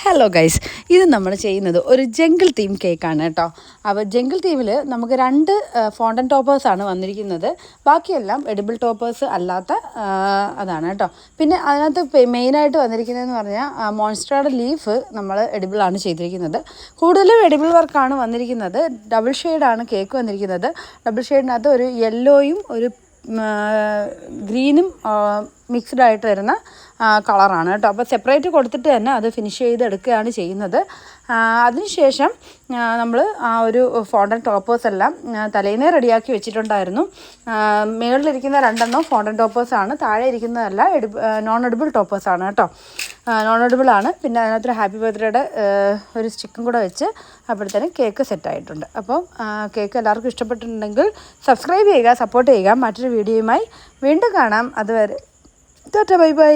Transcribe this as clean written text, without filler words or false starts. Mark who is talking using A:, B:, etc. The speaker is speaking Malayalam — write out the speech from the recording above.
A: ഹലോ ഗൈസ്, ഇത് നമ്മൾ ചെയ്യുന്നത് ഒരു ജംഗിൾ തീം കേക്കാണ് കേട്ടോ. അപ്പോൾ ജംഗിൾ തീമിൽ നമുക്ക് 2 ഫോണ്ടൻ ടോപ്പേഴ്സാണ് വന്നിരിക്കുന്നത്. ബാക്കിയെല്ലാം എഡിബിൾ ടോപ്പേഴ്സ് അല്ലാത്ത അതാണ് കേട്ടോ. പിന്നെ അതിനകത്ത് മെയിനായിട്ട് വന്നിരിക്കുന്നതെന്ന് പറഞ്ഞാൽ മോൺസ്റ്ററുടെ ലീഫ് നമ്മൾ എഡിബിളാണ് ചെയ്തിരിക്കുന്നത്. കൂടുതലും എഡിബിൾ വർക്കാണ് വന്നിരിക്കുന്നത്. ഡബിൾ ഷെയ്ഡാണ് കേക്ക് വന്നിരിക്കുന്നത്. ഡബിൾ ഷെയ്ഡിനകത്ത് ഒരു യെല്ലോയും ഒരു ഗ്രീനും മിക്സ്ഡ് ആയിട്ട് വരുന്ന കളറാണ് കേട്ടോ. അപ്പോൾ സെപ്പറേറ്റ് കൊടുത്തിട്ട് തന്നെ അത് ഫിനിഷ് ചെയ്തെടുക്കുകയാണ് ചെയ്യുന്നത്. അതിനുശേഷം നമ്മൾ ആ ഒരു ഫോണ്ടൻ ടോപ്പേഴ്സ് എല്ലാം തലേന്നേ റെഡിയാക്കി വെച്ചിട്ടുണ്ടായിരുന്നു. മുകളിലിരിക്കുന്ന 2 ഫോണ്ടൻ ടോപ്പേഴ്സാണ്, താഴെ ഇരിക്കുന്നതല്ല നോൺ എഡിബിൾ ടോപ്പേഴ്സാണ് കേട്ടോ. നോൺ എഡിബിളാണ്. പിന്നെ അതിനകത്തൊരു ഹാപ്പി ബർത്ത്ഡേയുടെ ഒരു സ്റ്റിക്കും കൂടെ വെച്ച് അപ്പോഴത്തേനും കേക്ക് സെറ്റായിട്ടുണ്ട്. അപ്പം കേക്ക് എല്ലാവർക്കും ഇഷ്ടപ്പെട്ടിട്ടുണ്ടെങ്കിൽ സബ്സ്ക്രൈബ് ചെയ്യുക, സപ്പോർട്ട് ചെയ്യുക. മറ്റൊരു വീഡിയോയുമായി വീണ്ടും കാണാം. അതുവരെ ടാറ്റാ, ബൈ ബൈ.